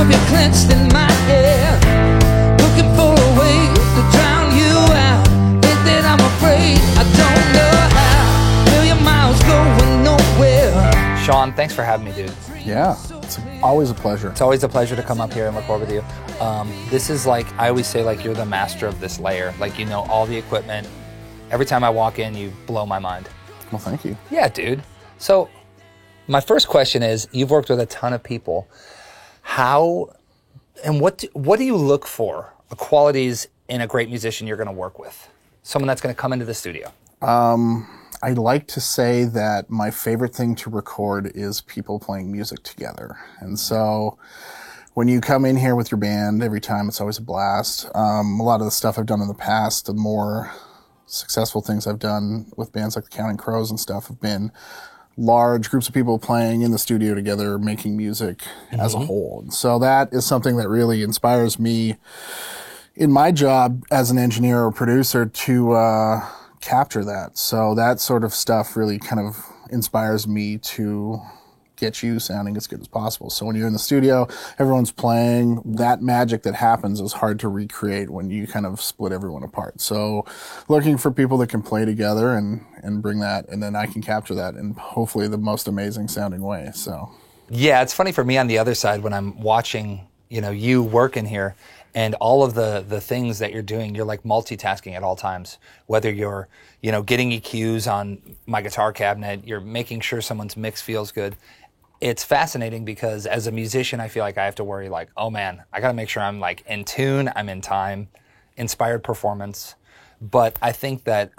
keep you clenched in my head, looking for a way to drown you out. Think that I'm afraid, I don't know how. Million miles going nowhere. Sean, thanks for having me, dude. Yeah, it's always a pleasure. It's always a pleasure to come up here and record with you. This is like, I always say, like, you're the master of this layer. Like, you know all the equipment. Every time I walk in, you blow my mind. Well, thank you. Yeah, dude. So my first question is, you've worked with a ton of people. How and what do you look for, qualities in a great musician you're going to work with? Someone that's going to come into the studio. I like to say that my favorite thing to record is people playing music together. And so when you come in here with your band, every time it's always a blast. A lot of the stuff I've done in the past, the more successful things I've done with bands like the Counting Crows and stuff have been large groups of people playing in the studio together, making music as a whole. And so that is something that really inspires me in my job as an engineer or producer to capture that. So that sort of stuff really kind of inspires me to get you sounding as good as possible. So when you're in the studio, everyone's playing, that magic that happens is hard to recreate when you kind of split everyone apart. So looking for people that can play together and bring that, and then I can capture that in hopefully the most amazing sounding way. So yeah, it's funny for me on the other side when I'm watching, you know, you work in here and all of the things that you're doing, you're like multitasking at all times. Whether you're, you know, getting EQs on my guitar cabinet, you're making sure someone's mix feels good. It's fascinating because as a musician, I feel like I have to worry like, oh man, I got to make sure I'm like in tune, I'm in time, inspired performance. But I think that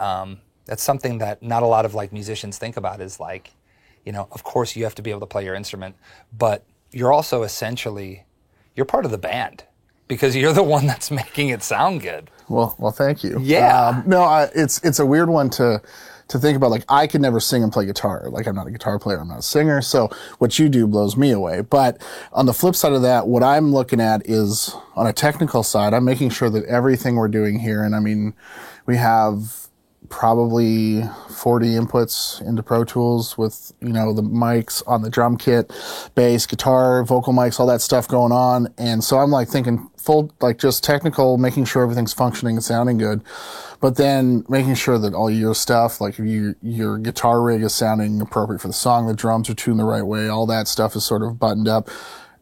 that's something that not a lot of like musicians think about is like, you know, of course you have to be able to play your instrument, but you're also essentially, you're part of the band because you're the one that's making it sound good. Well, thank you. Yeah. It's a weird one to think about. Like, I could never sing and play guitar. Like, I'm not a guitar player, I'm not a singer, so what you do blows me away. But on the flip side of that, what I'm looking at is, on a technical side, I'm making sure that everything we're doing here, and I mean, we have probably 40 inputs into Pro Tools with, you know, the mics on the drum kit, bass, guitar, vocal mics, all that stuff going on. And so I'm like thinking full, like just technical, making sure everything's functioning and sounding good, but then making sure that all your stuff, like your guitar rig is sounding appropriate for the song, the drums are tuned the right way, all that stuff is sort of buttoned up.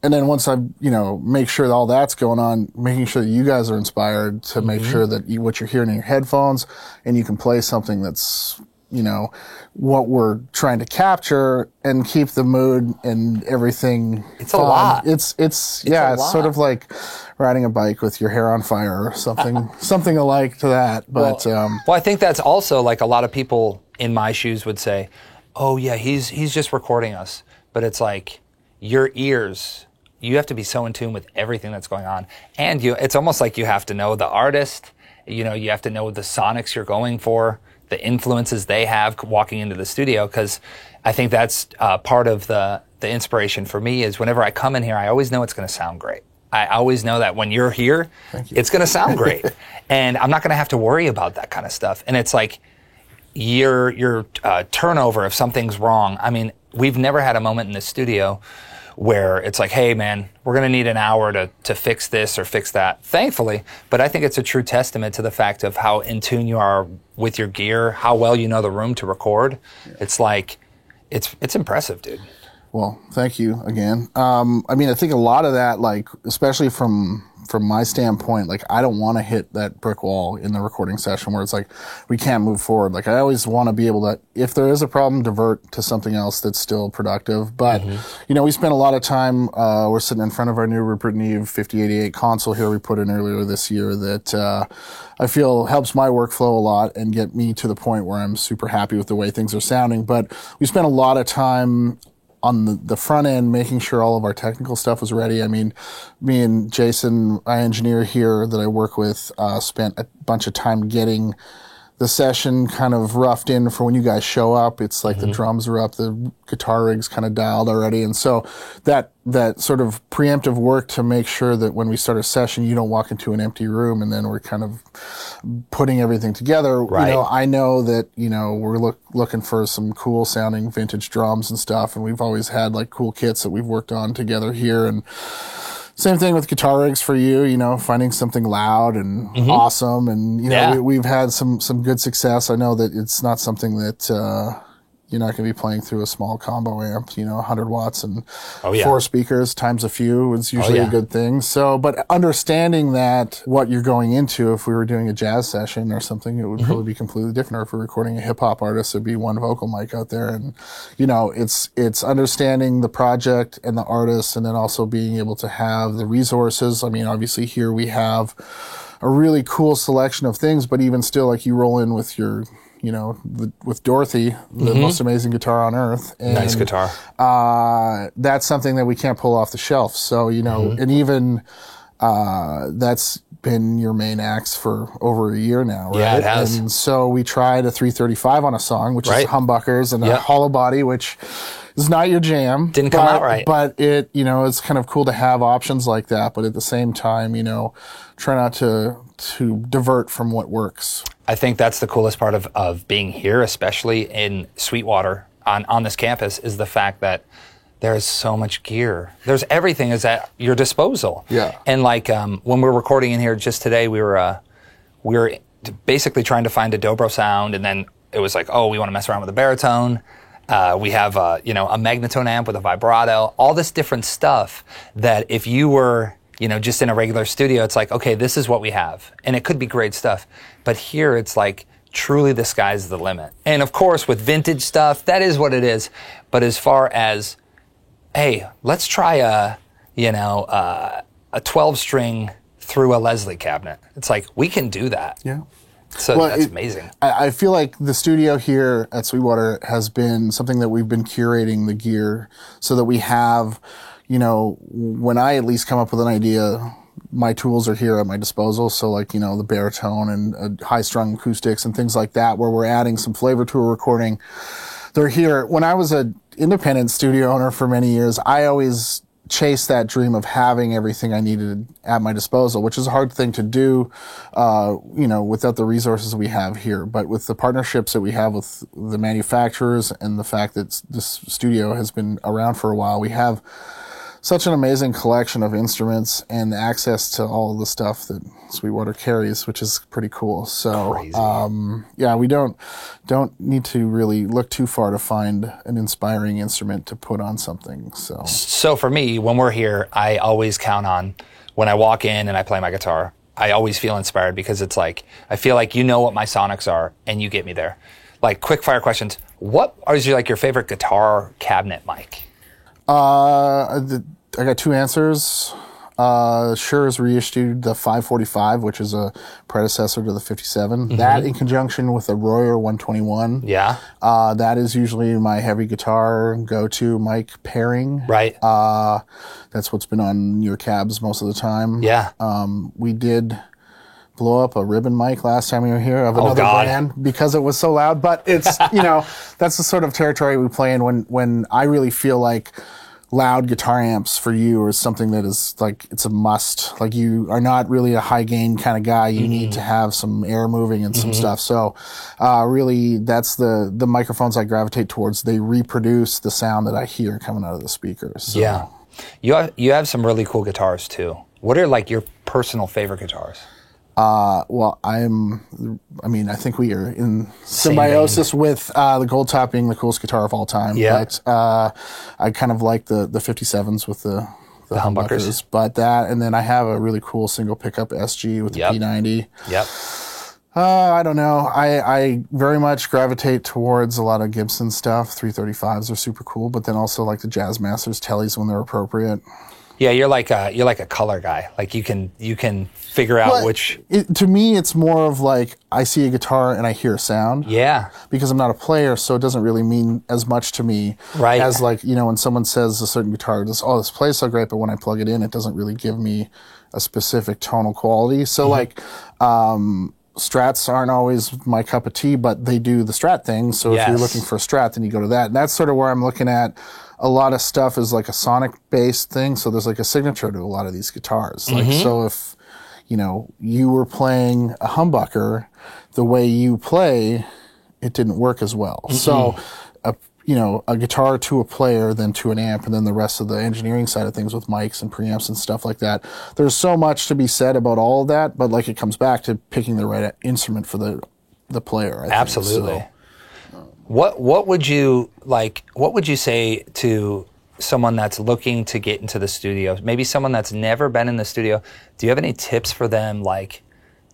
And then once I, you know, make sure that all that's going on, making sure that you guys are inspired to make sure that what you're hearing in your headphones and you can play something that's, you know, what we're trying to capture and keep the mood and everything. It's fun. A lot. It's sort of like riding a bike with your hair on fire or something, something alike to that. But, well, I think that's also like a lot of people in my shoes would say, oh yeah, he's just recording us. But it's like your ears, you have to be so in tune with everything that's going on. And it's almost like you have to know the artist, you know, you have to know the sonics you're going for, the influences they have walking into the studio, because I think that's part of the inspiration for me is whenever I come in here, I always know it's going to sound great. I always know that when you're here, it's going to sound great. And I'm not going to have to worry about that kind of stuff. And it's like your turnover if something's wrong. I mean, we've never had a moment in the studio where it's like, hey man, we're going to need an hour to fix this or fix that, thankfully. But I think it's a true testament to the fact of how in tune you are with your gear, how well you know the room to record. Yeah. It's like, it's impressive, dude. Well, thank you again. I mean, I think a lot of that, like, especially from my standpoint, like, I don't want to hit that brick wall in the recording session where it's like, we can't move forward. Like, I always want to be able to, if there is a problem, divert to something else that's still productive. But, you know, we spent a lot of time, we're sitting in front of our new Rupert Neve 5088 console here we put in earlier this year that, I feel helps my workflow a lot and get me to the point where I'm super happy with the way things are sounding. But we spent a lot of time on the front end, making sure all of our technical stuff was ready. I mean, me and Jason, my engineer here that I work with, spent a bunch of time getting the session kind of roughed in for when you guys show up. It's like the drums are up, the guitar rig's kind of dialed already. And so that sort of preemptive work to make sure that when we start a session, you don't walk into an empty room and then we're kind of putting everything together. Right. You know, I know that, you know, we're looking for some cool sounding vintage drums and stuff. And we've always had like cool kits that we've worked on together here. And Same thing with guitar rigs for you, finding something loud and awesome. And, we've had some good success. I know that it's not something that, you're not going to be playing through a small combo amp, 100 watts and 4 speakers times a few is usually a good thing. So, but understanding that what you're going into, if we were doing a jazz session or something, it would probably be completely different. Or if we're recording a hip hop artist, it'd be one vocal mic out there. And, it's understanding the project and the artist, and then also being able to have the resources. I mean, obviously here we have a really cool selection of things, but even still, like, you roll in with your, with Dorothy, the most amazing guitar on earth. And, nice guitar. That's something that we can't pull off the shelf. So, and even that's been your main axe for over a year now, right? Yeah, it has. And so we tried a 335 on a song, which is humbuckers, and a hollow body, which is not your jam. Didn't come out right. But it, it's kind of cool to have options like that. But at the same time, try not to divert from what works. I think that's the coolest part of being here, especially in Sweetwater on this campus, is the fact that there's so much gear. There's everything is at your disposal. Yeah. And like when we're recording in here just today, we were basically trying to find a dobro sound, and then it was like, we want to mess around with a baritone. We have a magnetone amp with a vibrato, all this different stuff that if you were just in a regular studio, it's like, okay, this is what we have. And it could be great stuff. But here it's like, truly the sky's the limit. And of course, with vintage stuff, that is what it is. But as far as, hey, let's try a 12-string through a Leslie cabinet. It's like, we can do that. Yeah. So that's amazing. I feel like the studio here at Sweetwater has been something that we've been curating the gear so that we have, when I at least come up with an idea, my tools are here at my disposal. So like, the baritone and high-strung acoustics and things like that, where we're adding some flavor to a recording. They're here. When I was an independent studio owner for many years, I always chased that dream of having everything I needed at my disposal, which is a hard thing to do, without the resources we have here. But with the partnerships that we have with the manufacturers and the fact that this studio has been around for a while, we have such an amazing collection of instruments and access to all of the stuff that Sweetwater carries, which is pretty cool. So, we don't need to really look too far to find an inspiring instrument to put on something. So for me, when we're here, I always count on, when I walk in and I play my guitar, I always feel inspired, because it's like, I feel like what my sonics are and you get me there. Like, quick fire questions. What is your favorite guitar cabinet mic? I got 2 answers. Shure has reissued the 545, which is a predecessor to the 57. That in conjunction with the Royer 121. Yeah. That is usually my heavy guitar go-to mic pairing. Right. That's what's been on your cabs most of the time. Yeah. We did blow up a ribbon mic last time we were here of another brand because it was so loud. But it's, that's the sort of territory we play in when I really feel like loud guitar amps for you is something that is like, it's a must. Like, you are not really a high gain kind of guy. You need to have some air moving and some stuff. So, really that's the microphones I gravitate towards. They reproduce the sound that I hear coming out of the speakers. So. Yeah. You have some really cool guitars too. What are your personal favorite guitars? I think we are in symbiosis with the Gold Top being the coolest guitar of all time. Yeah. But I kind of like the 57s with the humbuckers. But that, and then I have a really cool single pickup SG with the P90. Yep. I don't know. I very much gravitate towards a lot of Gibson stuff. 335s are super cool, but then also like the Jazz Masters Tellys when they're appropriate. Yeah, you're like a color guy. Like, you can figure out which. To me, it's more of like, I see a guitar and I hear a sound. Yeah. Because I'm not a player, so it doesn't really mean as much to me. Right. As like, when someone says a certain guitar, this plays so great, but when I plug it in, it doesn't really give me a specific tonal quality. So Strats aren't always my cup of tea, but they do the Strat thing. So if you're looking for a Strat, then you go to that. And that's sort of where I'm looking at. A lot of stuff is like a sonic-based thing, so there's like a signature to a lot of these guitars. Like, so if, you were playing a humbucker, the way you play, it didn't work as well. So, a guitar to a player, then to an amp, and then the rest of the engineering side of things with mics and preamps and stuff like that. There's so much to be said about all of that, but like it comes back to picking the right instrument for the player. I think. Absolutely. So, What would you like? What would you say to someone that's looking to get into the studio? Maybe someone that's never been in the studio. Do you have any tips for them, like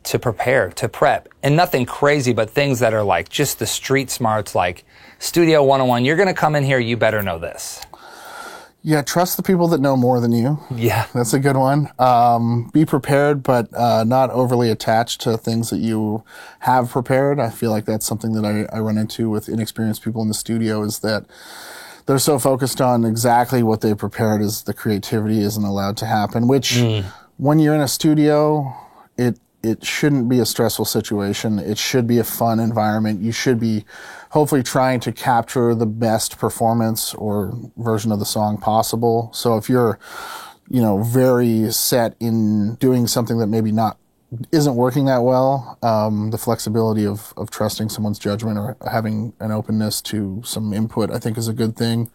to prepare, to prep, and nothing crazy, but things that are like just the street smarts, like Studio 101? You're going to come in here, you better know this. Yeah, trust the people that know more than you. Yeah, That's a good one. Be prepared, but not overly attached to things that you have prepared. I feel like that's something that I run into with inexperienced people in the studio, is that they're so focused on exactly what they prepared as the creativity isn't allowed to happen, which when you're in a studio, it shouldn't be a stressful situation. It should be a fun environment. You should be hopefully trying to capture the best performance or version of the song possible. So if you're, very set in doing something that maybe isn't working that well, the flexibility of trusting someone's judgment or having an openness to some input, I think, is a good thing.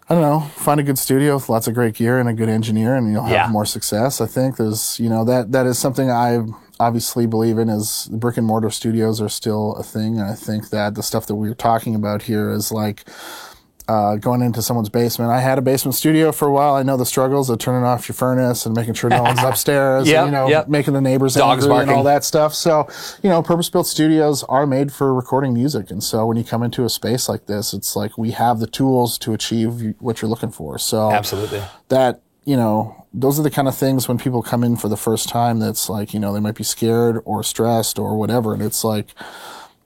I don't know, find a good studio with lots of great gear and a good engineer, and you'll have more success. I think there's, that is something I obviously believe in, is the brick and mortar studios are still a thing. And I think that the stuff that we were talking about here is like going into someone's basement. I had a basement studio for a while. I know the struggles of turning off your furnace and making sure no one's upstairs, and, making the neighbors Dogs angry barking. and all that stuff. So, purpose-built studios are made for recording music. And so when you come into a space like this, it's like we have the tools to achieve what you're looking for. So absolutely. That, those are the kind of things when people come in for the first time that's like, they might be scared or stressed or whatever. And it's like,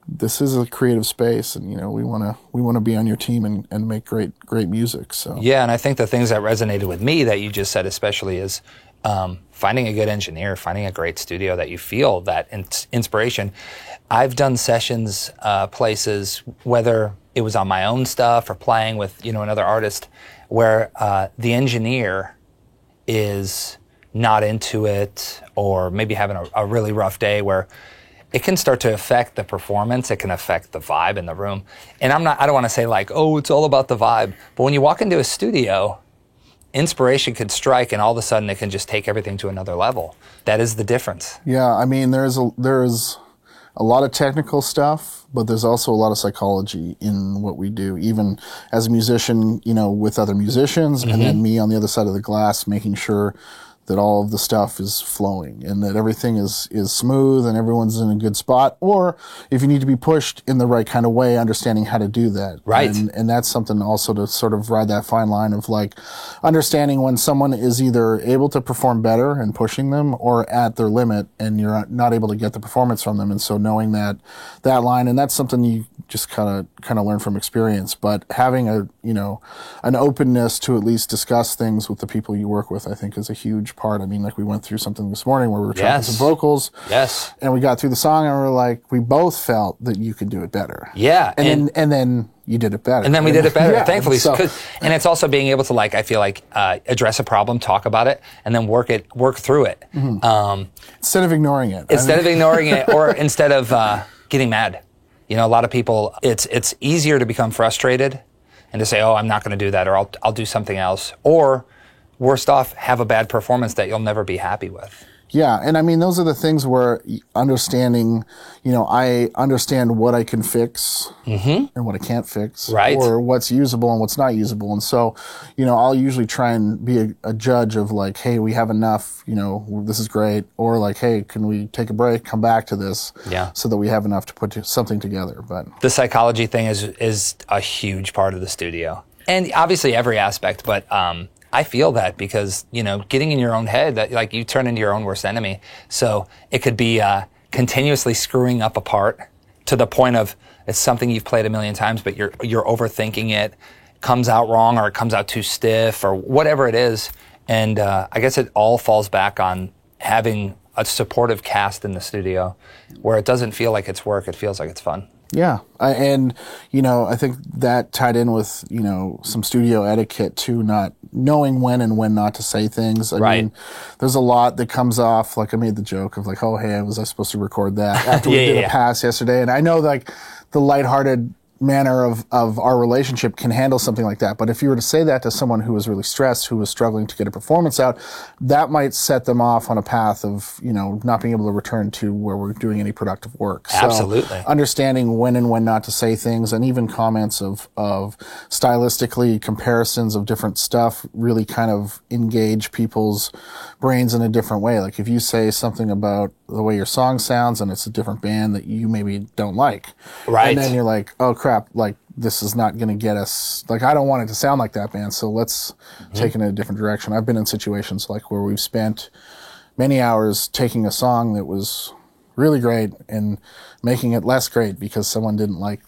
this is a creative space, and we want to be on your team and make great music. So yeah, and I think the things that resonated with me that you just said especially is finding a good engineer, finding a great studio that you feel that inspiration. I've done sessions places, whether it was on my own stuff or playing with another artist, where the engineer is not into it, or maybe having a really rough day, where it can start to affect the performance. It can affect the vibe in the room. And I don't want to say like, oh, it's all about the vibe. But when you walk into a studio, inspiration can strike, and all of a sudden it can just take everything to another level. That is the difference. Yeah, I mean, there's a lot of technical stuff, but there's also a lot of psychology in what we do. Even as a musician, with other musicians, and then me on the other side of the glass, making sure that all of the stuff is flowing and that everything is smooth and everyone's in a good spot. Or if you need to be pushed in the right kind of way, understanding how to do that. Right. And that's something also to sort of ride that fine line of like understanding when someone is either able to perform better and pushing them, or at their limit and you're not able to get the performance from them. And so knowing that line, and that's something you just kind of learn from experience, but having an openness to at least discuss things with the people you work with, I think, is a huge part. I mean, like we went through something this morning where we were tracking some vocals. Yes. And we got through the song and we were like, we both felt that you could do it better. Yeah. And then you did it better. And then we did it better, yeah, thankfully. so, And it's also being able to, like, I feel like, address a problem, talk about it, and then work through it. instead of ignoring it. Instead of ignoring it, or instead of getting mad. A lot of people, it's easier to become frustrated and to say, oh, I'm not going to do that, or I'll do something else. Or, worst off, have a bad performance that you'll never be happy with. Yeah, and I mean, those are the things where understanding, I understand what I can fix and what I can't fix, right, or what's usable and what's not usable. And so, I'll usually try and be a judge of like, hey, we have enough, this is great, or like, hey, can we take a break, come back to this, so that we have enough to put something together. But the psychology thing is a huge part of the studio, and obviously every aspect, but I feel that because, getting in your own head, that like you turn into your own worst enemy. So it could be continuously screwing up a part to the point of it's something you've played a million times, but you're overthinking it, comes out wrong, or it comes out too stiff, or whatever it is. And I guess it all falls back on having a supportive cast in the studio where it doesn't feel like it's work, it feels like it's fun. Yeah. And I think that tied in with, some studio etiquette too, not knowing when and when not to say things. I mean, there's a lot that comes off, like I made the joke of like, oh, hey, was I supposed to record that after we did a pass yesterday? And I know like the lighthearted manner of our relationship can handle something like that. But if you were to say that to someone who was really stressed, who was struggling to get a performance out, that might set them off on a path of, not being able to return to where we're doing any productive work. Absolutely. So understanding when and when not to say things, and even comments of stylistically comparisons of different stuff really kind of engage people's brains in a different way. Like if you say something about the way your song sounds and it's a different band that you maybe don't like. Right. And then you're like, oh crap, like this is not going to get us, like I don't want it to sound like that band, so let's take it in a different direction. I've been in situations like where we've spent many hours taking a song that was really great and making it less great because someone didn't like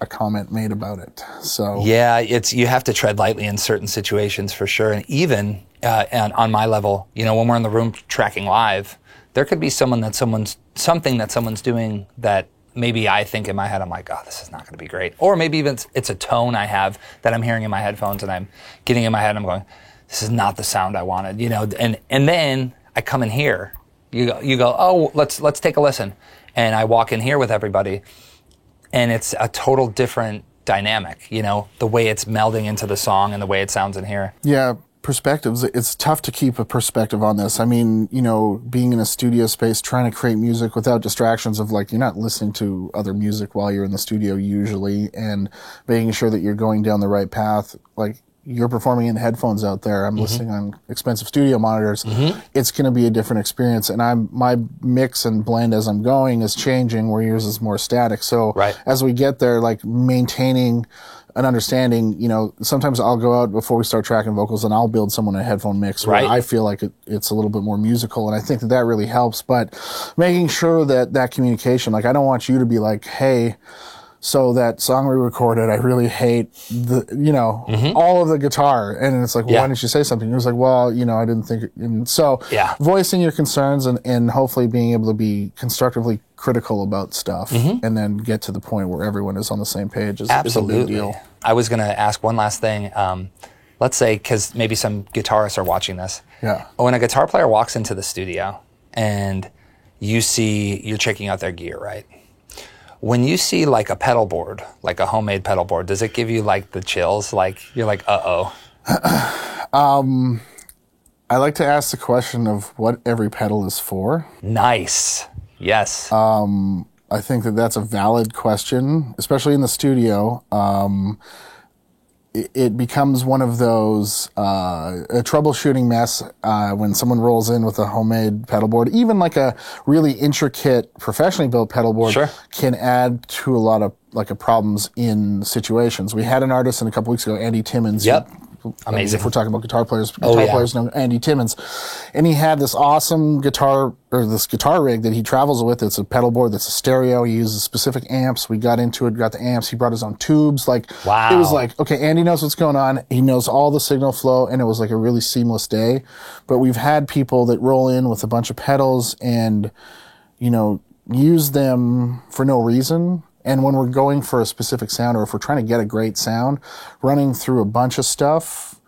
a comment made about it. So yeah, you have to tread lightly in certain situations for sure. And even and on my level, when we're in the room tracking live, there could be something that someone's doing that maybe I think in my head, I'm like, oh, this is not going to be great. Or maybe even it's a tone I have that I'm hearing in my headphones and I'm getting in my head and I'm going, this is not the sound I wanted, and then I come in here, you go, oh, let's take a listen. And I walk in here with everybody and it's a total different dynamic, the way it's melding into the song and the way it sounds in here. Yeah. Perspectives. It's tough to keep a perspective on this. I mean, being in a studio space, trying to create music without distractions of like, you're not listening to other music while you're in the studio usually, and making sure that you're going down the right path. Like you're performing in headphones out there. I'm listening on expensive studio monitors. It's going to be a different experience. And my mix and blend as I'm going is changing where yours is more static. So as we get there, like maintaining an understanding, sometimes I'll go out before we start tracking vocals and I'll build someone a headphone mix where I feel like it's a little bit more musical. And I think that really helps, but making sure that communication, like I don't want you to be like, hey, so that song we recorded, I really hate all of the guitar. And it's like, well, why didn't you say something? It was like, well, I didn't think it. And so voicing your concerns and hopefully being able to be constructively critical about stuff and then get to the point where everyone is on the same page is a big deal. I was going to ask one last thing. Let's say, because maybe some guitarists are watching this. Yeah. When a guitar player walks into the studio and you're checking out their gear, right? When you see like a pedal board, like a homemade pedal board, does it give you like the chills? Like you're like, uh-oh. I like to ask the question of what every pedal is for. Nice. Yes. I think that's a valid question, especially in the studio. It becomes one of those a troubleshooting mess when someone rolls in with a homemade pedal board. Even like a really intricate, professionally built pedal board can add to a lot of problems in situations. We had an artist a couple weeks ago, Andy Timmons. Yep. Amazing. If we're talking about guitar players know Andy Timmons. And he had this awesome guitar rig that he travels with. It's a pedal board that's a stereo. He uses specific amps. We got into it, got the amps. He brought his own tubes. Like, wow. It was like, okay, Andy knows what's going on. He knows all the signal flow, and it was like a really seamless day. But we've had people that roll in with a bunch of pedals and, use them for no reason. And when we're going for a specific sound, or if we're trying to get a great sound, running through a bunch of stuff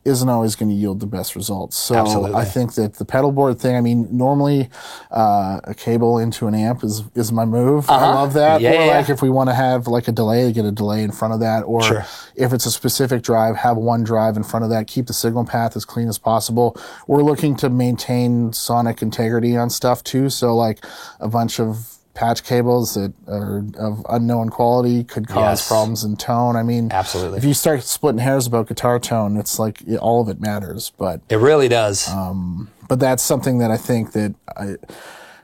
isn't always going to yield the best results. So absolutely. I think that the pedal board thing, normally a cable into an amp is my move. I love that. Yeah, or like if we want to have like a delay, get a delay in front of that. Or if it's a specific drive, have one drive in front of that. Keep the signal path as clean as possible. We're looking to maintain sonic integrity on stuff too. So like a bunch of patch cables that are of unknown quality could cause problems in tone. Absolutely. If you start splitting hairs about guitar tone, it's like all of it matters. But it really does. But that's something that I think that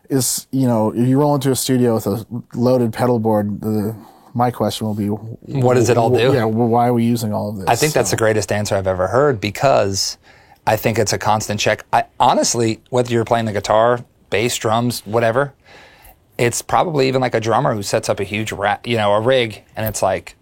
is, if you roll into a studio with a loaded pedal board, my question will be, what does it all do? Yeah, why are we using all of this? I think that's the greatest answer I've ever heard, because I think it's a constant check. Honestly, whether you're playing the guitar, bass, drums, whatever, it's probably even like a drummer who sets up a huge a rig, and it's like,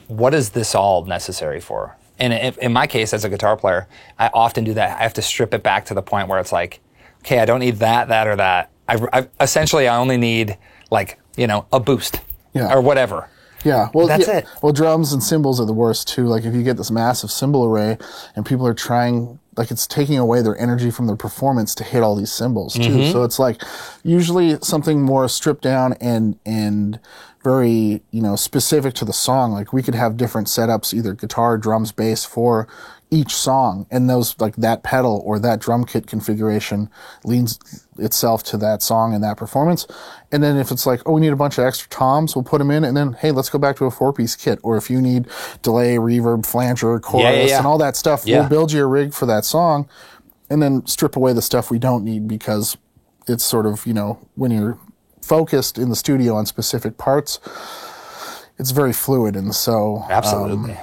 what is this all necessary for? And in my case, as a guitar player, I often do that. I have to strip it back to the point where it's like, okay, I don't need that, or that. I essentially, I only need like, a boost or whatever. Yeah, well, That's yeah, it. Well, drums and cymbals are the worst too. Like if you get this massive cymbal array and people are trying, like it's taking away their energy from their performance to hit all these cymbals too. Mm-hmm. So it's like usually something more stripped down and very, specific to the song. Like we could have different setups, either guitar, drums, bass for each song, and those, like that pedal or that drum kit configuration leans itself to that song and that performance. And then if it's like, oh, we need a bunch of extra toms, we'll put them in, and then hey, let's go back to a 4-piece kit. Or if you need delay, reverb, flanger, chorus, and all that stuff, we'll build you a rig for that song, and then strip away the stuff we don't need, because it's sort of, when you're focused in the studio on specific parts, it's very fluid. And so Absolutely.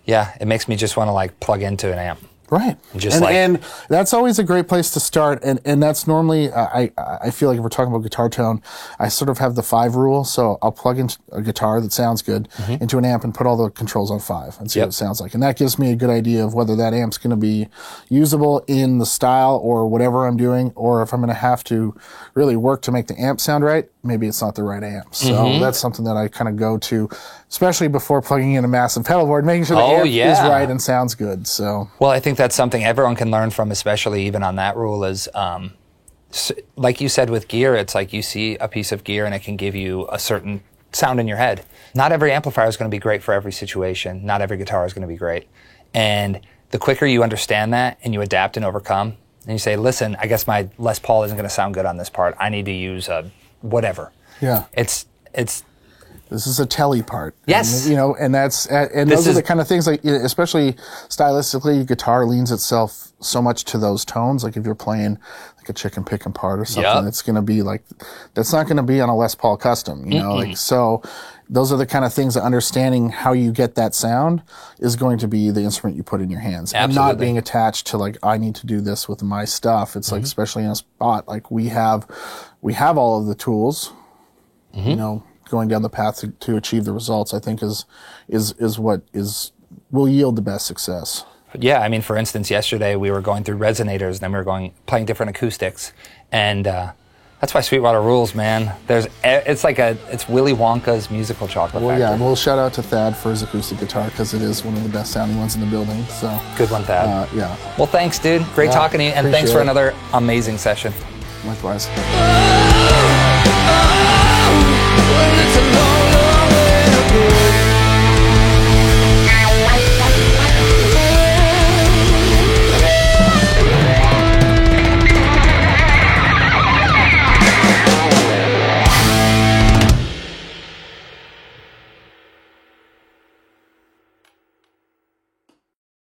Yeah, it makes me just want to like plug into an amp. Right. Just and that's always a great place to start. And that's normally, I feel like if we're talking about guitar tone, I sort of have the 5 rule. So I'll plug in a guitar that sounds good into an amp and put all the controls on 5 and see what it sounds like. And that gives me a good idea of whether that amp's going to be usable in the style or whatever I'm doing, or if I'm going to have to really work to make the amp sound right, maybe it's not the right amp. So that's something that I kind of go to, especially before plugging in a massive pedal board, making sure the amp is right and sounds good. So, well, I think that's something everyone can learn from, especially even on that rule, is like you said with gear, it's like you see a piece of gear and it can give you a certain sound in your head. Not every amplifier is going to be great for every situation. Not every guitar is going to be great. And the quicker you understand that and you adapt and overcome, and you say, listen, I guess my Les Paul isn't going to sound good on this part. I need to use a whatever. Yeah. It's this is a telly part. Yes. And that's, and those are the kind of things, like, especially stylistically, guitar leans itself so much to those tones. Like if you're playing like a chicken picking part or something, it's going to be like, that's not going to be on a Les Paul custom, like, so those are the kind of things that understanding how you get that sound is going to be the instrument you put in your hands. Absolutely. And not being attached to like, I need to do this with my stuff. It's like, especially in a spot, like we have all of the tools, going down the path to achieve the results, I think is what will yield the best success. Yeah, I mean, for instance, yesterday we were going through resonators, and then we were playing different acoustics, and that's why Sweetwater rules, man. It's Willy Wonka's musical chocolate factory. Yeah, well, shout out to Thad for his acoustic guitar, because it is one of the best sounding ones in the building. So good one, Thad. Yeah. Well, thanks, dude. Great talking to you, and thanks for another amazing session. Likewise. Well, it's a